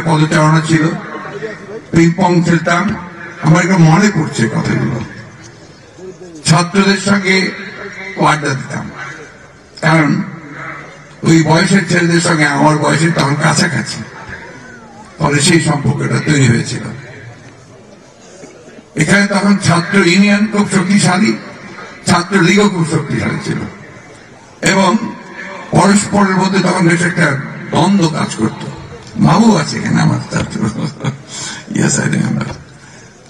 পদচারণা ছিল, ping pong খেলতাম। আমার একটু মনে পড়ছে কথাগুলো। ছাত্রদের সঙ্গে আড্ডা দিতাম, কারণ ওই বয়সের ছেলেদের সঙ্গে আমার বয়সের তখন কাছাকাছি, ফলে সেই সম্পর্কটা তৈরি হয়েছিল। এখানে তখন ছাত্র ইউনিয়ন খুব শক্তিশালী, ছাত্র লীগও খুব শক্তিশালী ছিল, এবং পরস্পরের মধ্যে তখন বেশ একটা দ্বন্দ্ব কাজ করত। মাবু আছে এখানে আমার ছাত্র,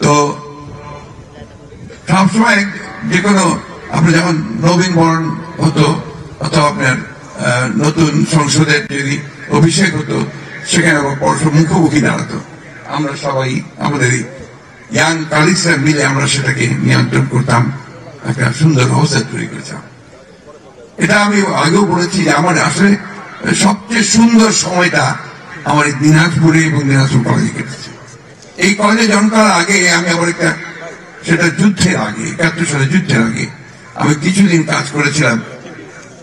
তো সবসময় যে কোনো আপনার যখন নবীন বরণ হতো অথবা আপনার নতুন সংসদের যদি অভিষেক হতো, সেখানে পরস্পর মুখোমুখি দাঁড়াতো। আমরা সবাই আমাদের ইয়াং কালিগসরা মিলে আমরা সেটাকে নিয়ন্ত্রণ করতাম, একটা সুন্দর অবস্থা তৈরি করেছিলাম। এটা আমি আগেও বলেছি যে আমার আসলে সবচেয়ে সুন্দর সময়টা আমার এই দিনাজপুরে এবং দিনাজপুর কলেজে কেটেছে। এই কলেজে জয়েন করার আগে আমি আবার একটা, সেটা যুদ্ধের আগে, 71 সালে যুদ্ধের আগে আমি কিছুদিন কাজ করেছিলাম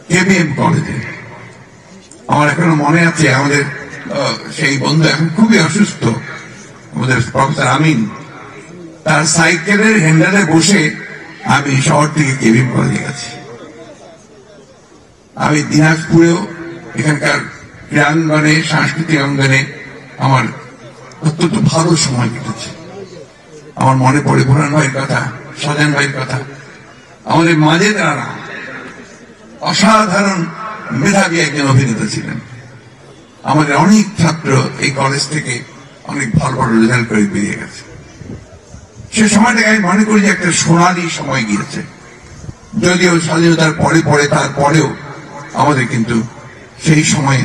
কেবিএম কলেজে। আমার এখনো মনে আছে, আমাদের সেই বন্ধু এখন খুবই অসুস্থ, আমাদের প্রফেসর আমিন, তার সাইকেলের হ্যান্ডেলে বসে আমি শহর থেকে কেবিএম কলেজে গেছি। আমি দিনাজপুরেও এখানকার ক্রীড়াঙ্গনে, সাংস্কৃতিক অঙ্গনে আমার অত্যন্ত ভালো সময় কেটেছে। আমার মনে পড়ে ভুরান ভাইয়ের কথা, সজান ভাইয়ের কথা। আমাদের মাঝে তারা অসাধারণ মেধাবী একজন অভিনেতা ছিলেন। আমাদের অনেক ছাত্র এই কলেজ থেকে অনেক ভালো ভালো রেজাল্ট করে বেরিয়ে গেছে। সে সময়টাকে আমি মনে করি যে একটা সোনালী সময় গিয়েছে। যদিও স্বাধীনতার পরে পরে তারপরেও আমাদের কিন্তু সেই সময়ে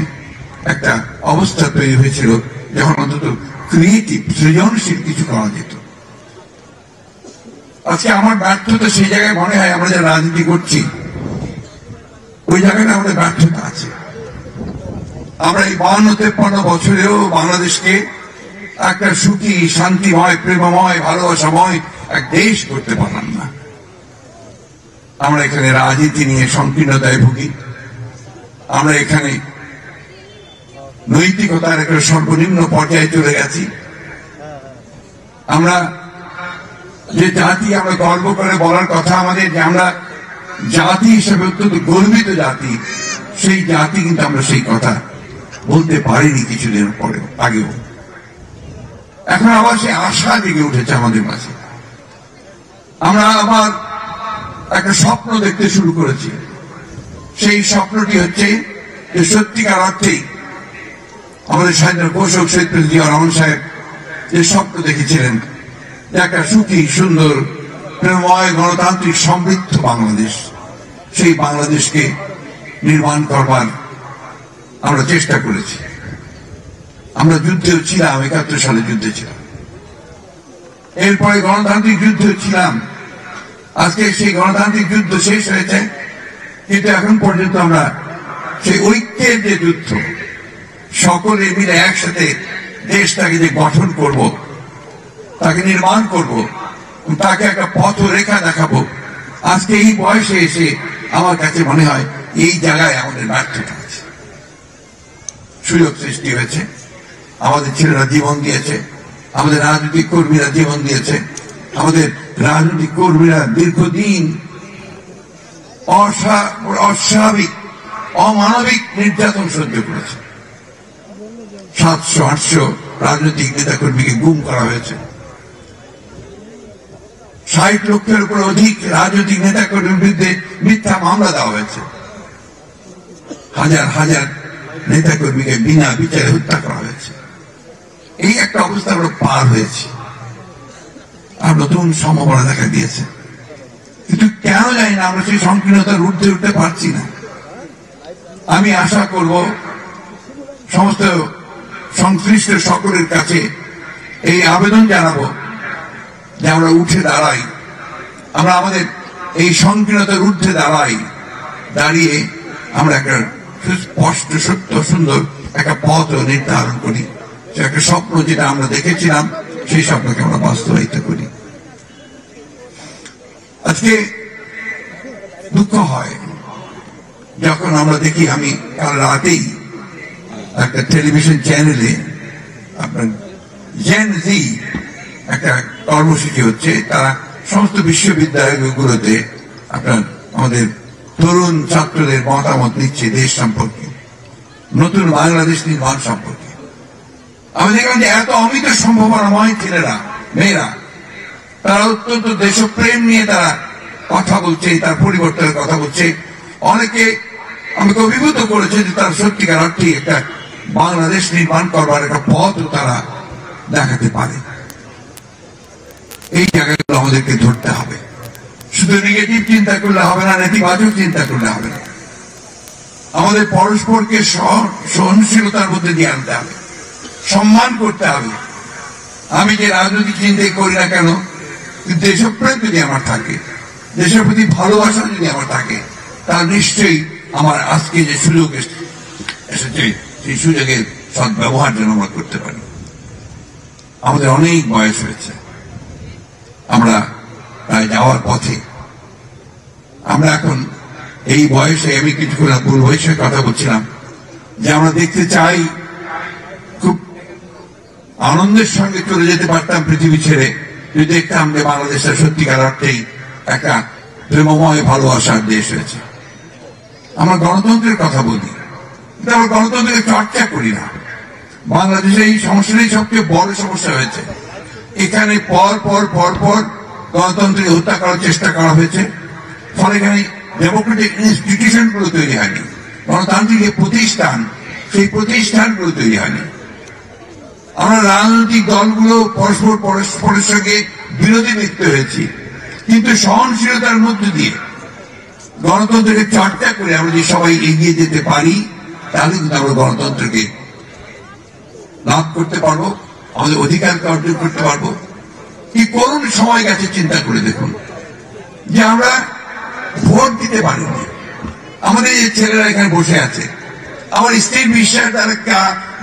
একটা অবস্থা তৈরি হয়েছিল যখন অন্তত ক্রিয়েটিভ, সৃজনশীল কিছু করা যেত। আজকে আমার ব্যর্থতা সেই জায়গায় মনে হয়, আমরা যারা রাজনীতি করছি ওই জায়গাটা আমাদের ব্যর্থতা আছে। আমরা এই 52-53 বছরেও বাংলাদেশকে একটা সুখী, শান্তিময়, প্রেমময়, ভালোবাসাময় এক দেশ করতে পারলাম না। আমরা এখানে রাজনীতি নিয়ে সংকীর্ণতায় ভুগি। আমরা এখানে নৈতিকতার একটা সর্বনিম্ন পর্যায়ে চলে গেছি। আমরা যে জাতি, আমরা গর্ব করে বলার কথা আমাদের যে আমরা জাতি হিসেবে অত্যন্ত গর্বিত জাতি, সেই জাতি কিন্তু আমরা সেই কথা বলতে পারিনি কিছুদিন পরে আগেও। এখন আবার সেই আশা জেগে উঠেছে আমাদের মাঝে। আমরা আবার একটা স্বপ্ন দেখতে শুরু করেছি। সেই স্বপ্নটি হচ্ছে যে সত্যিকার অর্থেই আমাদের স্বাধীনতা ঘোষক শহীদ প্রেসিডেন্ট জিয়া রহমান সাহেব যে স্বপ্ন দেখেছিলেন, যে একটা সুখী, সুন্দর, প্রেমময়, গণতান্ত্রিক, সমৃদ্ধ বাংলাদেশ, সেই বাংলাদেশকে নির্মাণ করবার আমরা চেষ্টা করেছি। আমরা যুদ্ধেও ছিলাম, 71 সালে যুদ্ধে ছিলাম, এরপরে গণতান্ত্রিক যুদ্ধেও ছিলাম। আজকে সেই গণতান্ত্রিক যুদ্ধ শেষ হয়েছে, কিন্তু এখন পর্যন্ত আমরা সেই ঐক্যের যে যুদ্ধ, সকলে মিলে একসাথে দেশটাকে যে গঠন করব, তাকে নির্মাণ করব, তাকে একটা পথরেখা দেখাবো, আজকে এই বয়সে এসে আমার কাছে মনে হয় এই জায়গায় আমাদের ব্যর্থতা আছে। সুযোগ সৃষ্টি হয়েছে, আমাদের ছেলেরা জীবন দিয়েছে, আমাদের রাজনৈতিক কর্মীরা জীবন দিয়েছে, আমাদের রাজনৈতিক কর্মীরা দীর্ঘদিন অস্বাভাবিক, অমানবিক নির্যাতন সহ্য করেছে। 700-800 রাজনৈতিক নেতাকর্মীকে গুম করা হয়েছে। 60 লক্ষের উপর অধিক রাজনৈতিক নেতাকর্মীর বিরুদ্ধে মিথ্যা মামলা দেওয়া হয়েছে। হাজার হাজার নেতাকর্মীকে বিনা বিচারে হত্যা করা হয়েছে। এই একটা অবস্থা আমরা পার হয়েছি, আর নতুন সম্ভাবনা দেখা দিয়েছে। কিন্তু কেন জানি না আমরা সেই সংকীর্ণতার ঊর্ধ্বে উঠতে পারছি না। আমি আশা করব সমস্ত সংশ্লিষ্ট সকলের কাছে এই আবেদন জানাবো যে আমরা উঠে দাঁড়াই, আমরা আমাদের এই সংকীর্ণতার ঊর্ধ্বে দাঁড়াই, দাঁড়িয়ে আমরা একটা সুস্পষ্ট, সত্য, সুন্দর একটা পথ নির্ধারণ করি। সে একটা স্বপ্ন যেটা আমরা দেখেছিলাম, সেই স্বপ্নকে আমরা বাস্তবায়িত করি। আজকে দুঃখ হয় যখন আমরা দেখি, আমি কাল রাতেই একটা টেলিভিশন চ্যানেলে আপনার জেন জি একটা কর্মসূচি হচ্ছে, তারা সমস্ত বিশ্ববিদ্যালয়গুলোতে আপনার আমাদের তরুণ ছাত্রদের মতামত নিচ্ছে দেশ সম্পর্কে, নতুন বাংলাদেশ নির্মাণ সম্পর্কে। আমি দেখলাম যে এত অমিত সম্ভাবনাময় ছেলেরা মেয়েরা তারা অত্যন্ত দেশপ্রেম নিয়ে তারা কথা বলছে, তার পরিবর্তনের কথা বলছে। অনেকে আমাকে অভিভূত করেছে যে তারা সত্যিকার অর্থে একটা বাংলাদেশ নির্মাণ করবার একটা পথ তারা দেখাতে পারে। এই জায়গাগুলো আমাদেরকে ধরতে হবে। শুধু নেগেটিভ চিন্তা করলে হবে না, নেতিবাচক চিন্তা করলে হবে না। আমাদের পরস্পরকে সহনশীলতার মধ্যে দিয়ে আনতে হবে, সম্মান করতে হবে। আমি যে রাজনৈতিক চিন্তাই করি না কেন, দেশপ্রেম যদি আমার থাকে, দেশের প্রতি ভালোবাসা যদি আমার থাকে, তার নিশ্চয়ই আমার আজকে যে সুযোগ এসেছে সেই সুযোগের সদ্ব্যবহার যেন আমরা করতে পারি। আমাদের অনেক বয়স হয়েছে, আমরা প্রায় যাওয়ার পথে। আমরা এখন এই বয়সে, আমি কিছুক্ষণ পূর্ব বয়সের কথা বলছিলাম, যে আমরা দেখতে চাই খুব আনন্দের সঙ্গে চলে যেতে পারতাম পৃথিবী ছেড়ে, যদি দেখতাম যে বাংলাদেশের সত্যিকার অর্থেই একটা প্রেমময় ভালোবাসার দেশ হয়েছে। আমরা গণতন্ত্রের কথা বলি, কিন্তু আমরা গণতন্ত্রকে চর্চা করি না। বাংলাদেশে এই সমস্যাটাই সবচেয়ে বড় সমস্যা হয়েছে। এখানে পর পর পর পর গণতন্ত্রকে হত্যা করার চেষ্টা করা হয়েছে, ফলে এখানে ডেমোক্রেটিক ইনস্টিটিউশন গুলো তৈরি হয়নি, গণতান্ত্রিক যে প্রতিষ্ঠান সেই প্রতিষ্ঠানগুলো তৈরি হয়নি। আমরা রাজনৈতিক দলগুলো পরস্পর পরস্পরের সঙ্গে বিরোধী লিপ্ত হয়েছি, কিন্তু সহনশীলতার মধ্য দিয়ে গণতন্ত্রকে চর্চা করে আমরা যে সবাই এগিয়ে যেতে পারি, তাহলে কিন্তু আমরা গণতন্ত্রকে লাভ করতে পারবো, আমাদের অধিকারকে অর্জন করতে পারবো। কি করুন সময় গেছে, চিন্তা করে দেখুন যে আমরা ভোট দিতে পারিনি। আমাদের যে ছেলেরা এখানে বসে আছে, আমার স্ত্রীর বিশ্বাস তারা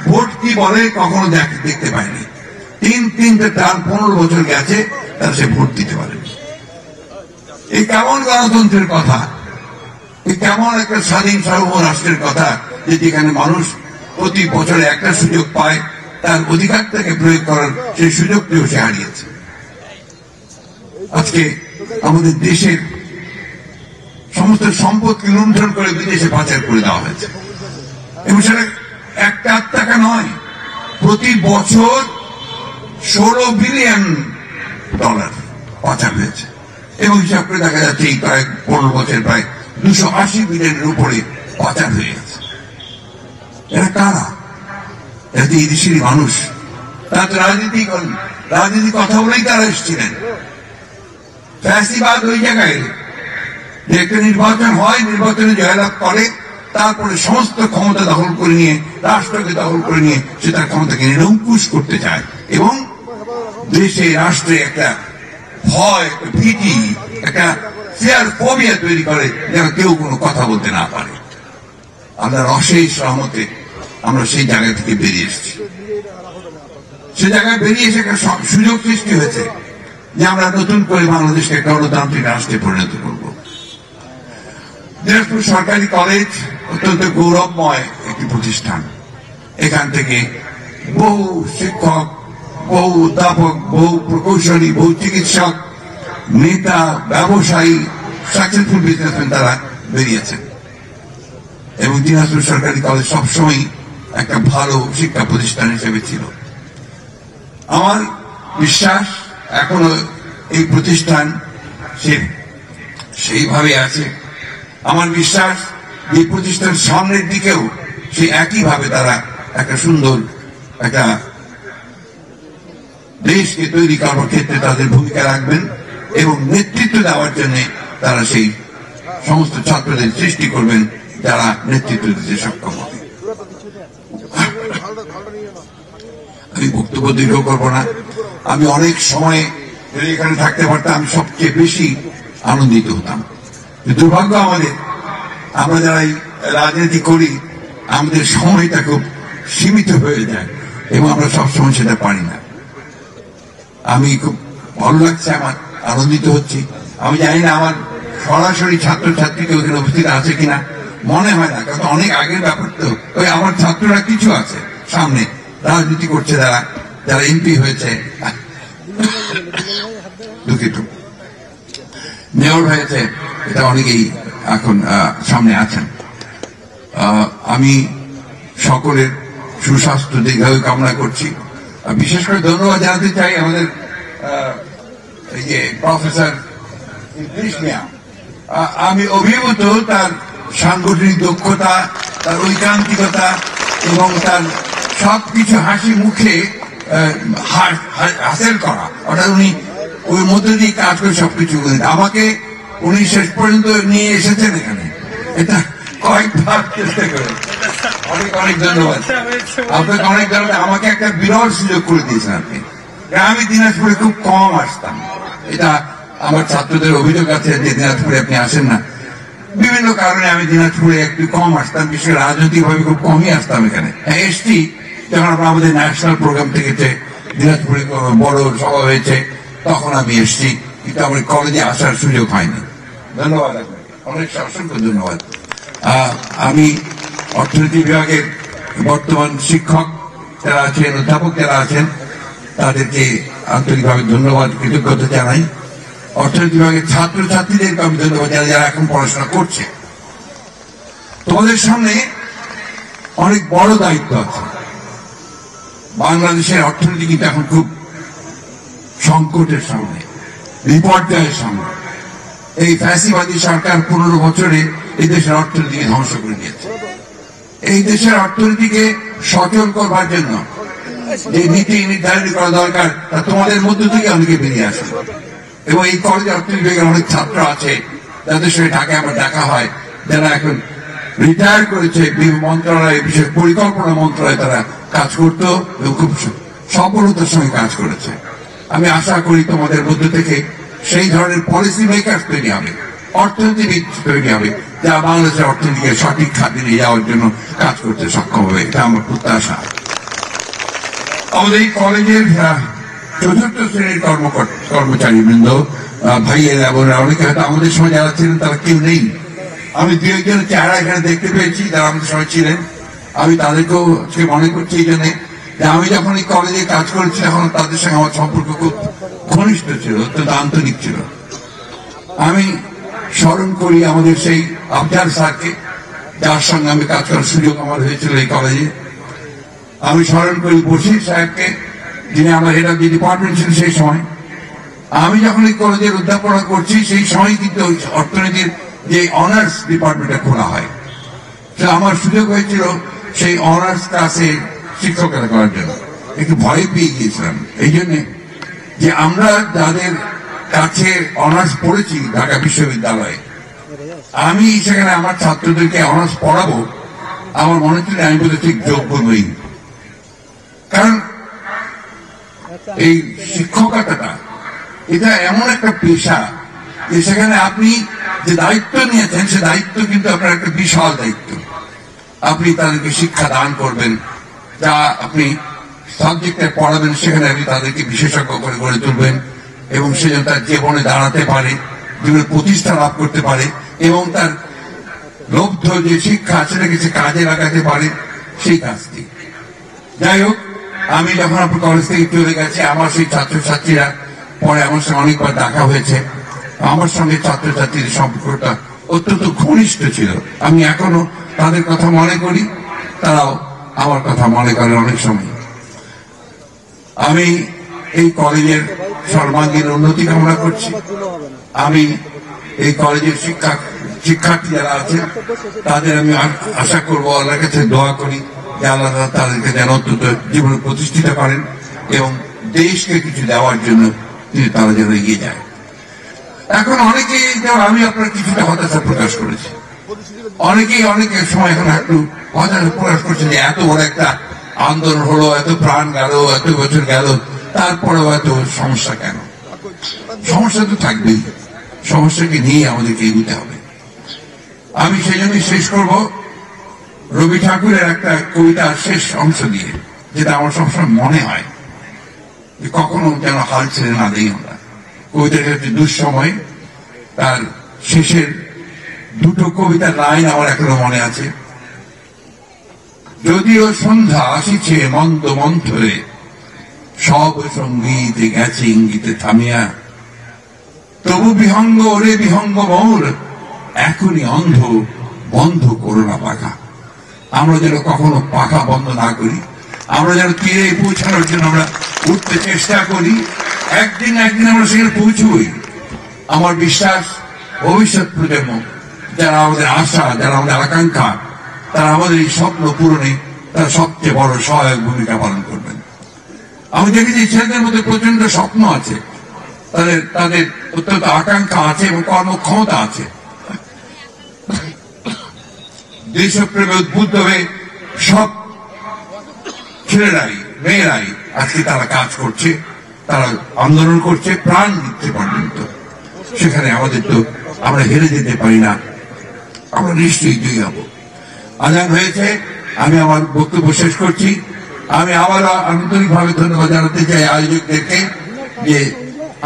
ভোট কি বলে কখনো দেখতে পায়নি। তিনটে টার্ম 15 বছর গেছে, তারা সে ভোট দিতে পারেনি। এই কেমন গণতন্ত্রের কথা, এই কেমন একটা স্বাধীন সার্বভৌম রাষ্ট্রের কথা, যে যেখানে মানুষ প্রতি বছরে একটা সুযোগ পায় তার অধিকারটাকে প্রয়োগ করার, সেই সুযোগটিও সে হারিয়েছে। আজকে আমাদের দেশের সমস্ত সম্পদকে লুণ্ঠন করে বিদেশে পাচার করে দেওয়া হয়েছে, এবং সেটা 1 টাকা নয়, প্রতি বছর $16 বিলিয়ন পাচার হয়েছে। এবং হিসাব করে দেখা যাচ্ছে এই প্রায় 15 বছর প্রায় 280 বিলিয়নের উপরে পাচার হয়ে গেছে। এরা কারা? এরা তো এই দেশেরই মানুষ। তারা তো রাজনীতি করেন, রাজনীতি কথা বলেই তারা এসেছিলেন। ফ্যাসিবাদ ওই জায়গায় যে একটা নির্বাচন হয়, নির্বাচনে জয়লাভ করে, তারপরে সমস্ত ক্ষমতা দখল করে নিয়ে, রাষ্ট্রকে দখল করে নিয়ে সে তার ক্ষমতাকে নিরঙ্কুশ করতে চায়, এবং দেশে রাষ্ট্রে একটা ভয়, একটা ভীতি, একটা ফিয়ার ফোবিয়া তৈরি করে, যেন কেউ কোনো কথা বলতে না পারে। আল্লাহর অশেষ রহমতে আমরা সেই জায়গা থেকে বেরিয়ে এসেছি। সে জায়গায় বেরিয়ে এসে একটা সুযোগ সৃষ্টি হয়েছে যে আমরা নতুন করে বাংলাদেশকে একটা গণতান্ত্রিক রাষ্ট্রে পরিণত করব। দিনাজপুর সরকারি কলেজ অত্যন্ত গৌরবময় একটি প্রতিষ্ঠান। এখান থেকে বহু শিক্ষক, বহু অধ্যাপক, বহু প্রকৌশলী, বহু চিকিৎসক, নেতা, ব্যবসায়ী, সাকসেসফুল বিজনেসম্যান তারা বেরিয়েছেন। এবং দিনাজপুর সরকারি কলেজ সবসময় একটা ভালো শিক্ষা প্রতিষ্ঠান হিসেবে ছিল। আমার বিশ্বাস এখনো এই প্রতিষ্ঠান সেইভাবে আছে। আমার বিশ্বাস এই প্রতিষ্ঠান সামনের দিকেও সেই একইভাবে তারা একটা সুন্দর একটা দেশকে তৈরি করার ক্ষেত্রে তাদের ভূমিকা রাখবেন, এবং নেতৃত্ব দেওয়ার জন্য তারা সেই সমস্ত ছাত্রদের সৃষ্টি করবেন যারা নেতৃত্ব দিতে সক্ষম হবে। আমি বক্তব্য দীর্ঘ করবো না। আমি অনেক সময় যদি এখানে থাকতে পারতাম, আমি সবচেয়ে বেশি আনন্দিত হতাম। দুর্ভাগ্য আমাদের, আমরা যারা রাজনীতি করি আমাদের সময়টা খুব সীমিত হয়ে যায়, এবং আমরা সবসময় সেটা পারি না। আমি খুব ভালো লাগছে, আমার আনন্দিত হচ্ছি। আমি জানি না আমার সরাসরি ছাত্রছাত্রীকে ওখানে উপস্থিত আছে কিনা, মনে হয় না, কারণ অনেক আগের ব্যাপার তো। ওই আমার ছাত্ররা কিছু আছে সামনে, রাজনীতি করছে, যারা এমপি হয়েছে, দুঃখিত, মেয়র হয়েছে, এটা অনেকেই এখন সামনে আছেন। আমি সকলের সুস্বাস্থ্য দীর্ঘায়ু কামনা করছি। বিশেষ করে ধন্যবাদ জানাতে চাই আমাদের এই যে প্রফেসর ইদ্রিস মিয়া। আমি অভিভূত তার সাংগঠনিক দক্ষতা, তার ঐকান্তিকতা এবং তার সবকিছু হাসি মুখে হাসিল করা, অর্থাৎ উনি ওই মধ্যে দিয়ে কাজ করে সবকিছু। আমাকে উনি শেষ পর্যন্ত নিয়ে এসেছেন এখানে, এটা কয়েকবার চেষ্টা করে। অনেক অনেক ধন্যবাদ আপনাকে, অনেক ধন্যবাদ। আমাকে একটা বিরল সুযোগ করে দিয়েছেন আপনি। আমি দিনাজপুরে খুব কম আসতাম, এটা আমার ছাত্রদের অভিযোগ আছে যে দিনাজপুরে আপনি আসেন না। বিভিন্ন কারণে আমি দিনাজপুরে একটু কম আসতাম, বিশেষ করে রাজনৈতিক ভাবে খুব কমই আসতাম এখানে। এসছি যখন আমাদের ন্যাশনাল প্রোগ্রাম থেকে দিনাজপুরে বড় সভা হয়েছে, তখন আমি এসছি, কিন্তু আমার কলেজে আসার সুযোগ হয়নি। ধন্যবাদ আপনাকে, অনেক অসংখ্য ধন্যবাদ। আমি অর্থনীতি বিভাগের বর্তমান শিক্ষক যারা আছেন, অধ্যাপক যারা আছেন, তাদেরকে আন্তরিকভাবে ধন্যবাদ, কৃতজ্ঞতা জানাই। অর্থনীতি বিভাগের ছাত্রছাত্রীদেরকে আমি ধন্যবাদ জানাই যারা এখন পড়াশোনা করছে। তোমাদের সামনে অনেক বড় দায়িত্ব আছে। বাংলাদেশের অর্থনীতি কিন্তু এখন খুব সংকটের সামনে, বিপর্যয়ের সামনে। এই ফ্যাসিবাদী সরকার 15 বছরে এই দেশের অর্থনীতিকে ধ্বংস করে দিয়েছে। এই দেশের অর্থনীতিকে সচল করবার জন্য যে নীতি নির্ধারণ করা দরকার, তা তোমাদের মধ্য থেকে অনেকে বেরিয়ে আসে। এবং এই কলেজে অর্থনীতি বিভাগের অনেক ছাত্র আছে যাদের সঙ্গে ঢাকায় আমার দেখা হয়, যারা এখন রিটায়ার করেছে। মন্ত্রণালয়, বিশেষ পরিকল্পনা মন্ত্রণালয়ে তারা কাজ করতো এবং খুব সফলতার সঙ্গে কাজ করেছে। আমি আশা করি তোমাদের মধ্য থেকে সেই ধরনের পলিসি মেকার তৈরি হবে, অর্থনীতিবিদ তৈরি হবে, যা বাংলাদেশের অর্থনীতিকে সঠিক খাতে নিয়ে যাওয়ার জন্য কাজ করতে সক্ষম হবে, এটা আমার প্রত্যাশা। আমাদের এই কলেজের চতুর্থ শ্রেণীর কর্মচারী বৃন্দ, ভাইয়েরা বোনেরা, অনেকে হয়তো আমাদের সময় যারা ছিলেন তারা কেউ নেই। আমি দু একজনের চেহারা এখানে দেখতে পেয়েছি যারা আমাদের সময় ছিলেন। আমি তাদেরকেও মনে করছি এই জন্য যে আমি যখন এই কলেজে কাজ করেছি তখন তাদের সঙ্গে আমার সম্পর্ক খুব ঘনিষ্ঠ ছিল, অত্যন্ত আন্তরিক ছিল। আমি স্মরণ করি আমাদের সেই আফজাল স্যারকে, যার সঙ্গে আমি কাজ করার সুযোগ আমার হয়েছিল এই কলেজে। আমি স্মরণ করি বশির সাহেবকে, যিনি আমার হেড অফ দি ডিপার্টমেন্ট ছিলেন সেই সময়। আমি যখন এই কলেজের অধ্যাপনা করছি সেই সময় কিন্তু অর্থনীতির যে অনার্স ডিপার্টমেন্টটা খোলা হয়, আমার সুযোগ হয়েছিল সেই অনার্স ক্লাসে শিক্ষকতা করার জন্য। একটু ভয় পেয়ে গিয়েছিলাম এই জন্যে যে আমরা যাদের কাছে অনার্স পড়েছি ঢাকা বিশ্ববিদ্যালয়ে, আমি সেখানে আমার ছাত্রদেরকে অনার্স পড়াবো, আমার মনে হচ্ছিল আমি বোধহয় ঠিক যোগ্য নই। কারণ এই শিক্ষকতাটা এটা এমন একটা পেশা যে সেখানে আপনি যে দায়িত্ব নিয়েছেন সে দায়িত্ব কিন্তু আপনার একটা বিশাল দায়িত্ব। আপনি তাদেরকে শিক্ষা দান করবেন, যা আপনি সাবজেক্টে পড়াবেন সেখানে আপনি তাদেরকে বিশেষজ্ঞ করে গড়ে তুলবেন এবং সে যেন তার জীবনে দাঁড়াতে পারে, জীবনে প্রতিষ্ঠা লাভ করতে পারে এবং তার লব্ধ যে শিক্ষা সেটাকে সে কাজে লাগাতে পারে, সেই কাজটি। যাই হোক, আমি যখন আপনার কলেজ থেকে চলে গেছি, আমার সেই ছাত্রছাত্রীরা পরে আমার সঙ্গে অনেকবার দেখা হয়েছে। আমার সঙ্গে ছাত্রছাত্রীদের সম্পর্কটা অত্যন্ত ঘনিষ্ঠ ছিল। আমি এখনো তাদের কথা মনে করি, তারাও আমার কথা মনে করে অনেক সময়। আমি এই কলেজের সর্বাঙ্গীন উন্নতি কামনা করছি। আমি এই কলেজের শিক্ষার্থী যারা আছে তাদের আমি আশা করবো, আল্লাহর কাছে দোয়া করি যে আল্লাহ তাদেরকে যেন অন্তত জীবনে প্রতিষ্ঠিত করেন এবং দেশকে কিছু দেওয়ার জন্য তারা যেন এগিয়ে যায়। এখন অনেকেই, আমি আপনার কিছুটা হতাশা প্রকাশ করেছি, অনেকেই অনেকের সময় এখন একটু হতাশা প্রকাশ করছে যে এত বড় একটা আন্দোলন হলো, এত প্রাণ গেল, এত বছর গেল, তারপরেও এত সমস্যা কেন? সমস্যা তো থাকবেই, সমস্যাকে নিয়ে আমাদেরকে এগোতে হবে। আমি সেই জন্যই শেষ করব রবি ঠাকুরের একটা কবিতার শেষ অংশ দিয়ে, যেটা আমার সবসময় মনে হয় যে কখনো যেন হাল ছেড়ে না দিই আমরা। কবিতাটা হচ্ছে দুঃসময়, তার শেষের দুটো কবিতার লাইন আমার এখনো মনে আছে। যদিও সন্ধ্যা আসিছে মন্দ মন্থরে, সব সঙ্গীত গেছে ইঙ্গিতে থামিয়া, তবু বিহঙ্গ ওরে বিহঙ্গ মোর, এখনই অন্ধ বন্ধ করো না পাখা। আমরা যেন কখনো পাখা বন্ধ না করি, আমরা যেন তীরে পৌঁছানোর জন্য আমরা উঠতে চেষ্টা করি, একদিন একদিন আমরা সেখানে পৌঁছবই। আমার বিশ্বাস ভবিষ্যৎ প্রজন্ম, যারা আমাদের আশা, যারা আমাদের আকাঙ্ক্ষা, তারা আমাদের এই স্বপ্ন পূরণে তারা সবচেয়ে বড় সহায়ক ভূমিকা পালন করবেন। আমি দেখেছি ছেলেদের মধ্যে প্রচন্ড স্বপ্ন আছে, তাদের অত্যন্ত আকাঙ্ক্ষা আছে এবং কর্মক্ষমতা আছে। দেশপ্রেমে উদ্বুদ্ধ হয়ে সব ছেলেরাই মেয়েরাই আজকে তারা কাজ করছে, তারা আন্দোলন করছে প্রাণ দিতে পর্যন্ত। সেখানে আমাদের তো আমরা হেরে যেতে পারি না, আমরা নিশ্চয়ই জয়ী হব। আজান হয়েছে, আমি আমার বক্তব্য শেষ করছি। আমি আবারও আন্তরিকভাবে ধন্যবাদ জানাতে চাই আয়োজকদেরকে, যে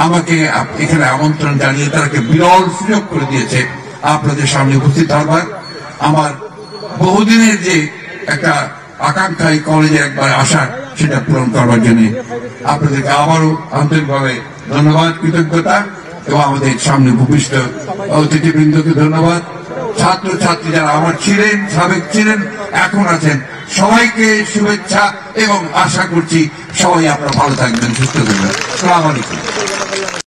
আমাকে এখানে আমন্ত্রণ জানিয়ে তারাকে বিরল সুযোগ করে দিয়েছে আপনাদের সামনে উপস্থিত হবার। আমার বহুদিনের যে একটা আকাঙ্ক্ষা এই কলেজে একবার আসার, সেটা পূরণ করবার জন্য আপনাদেরকে আবারও আন্তরিকভাবে ধন্যবাদ, কৃতজ্ঞতা, এবং আমাদের সামনে উপবিষ্ট অতিথিবৃন্দকে ধন্যবাদ। ছাত্র ছাত্রী যারা আমার ছিলেন, সাবেক ছিলেন, এখন আছেন, সবাইকে শুভেচ্ছা এবং আশা করছি সবাই আপনারা ভালো থাকবেন, সুস্থ থাকবেন। আসসালামু আলাইকুম।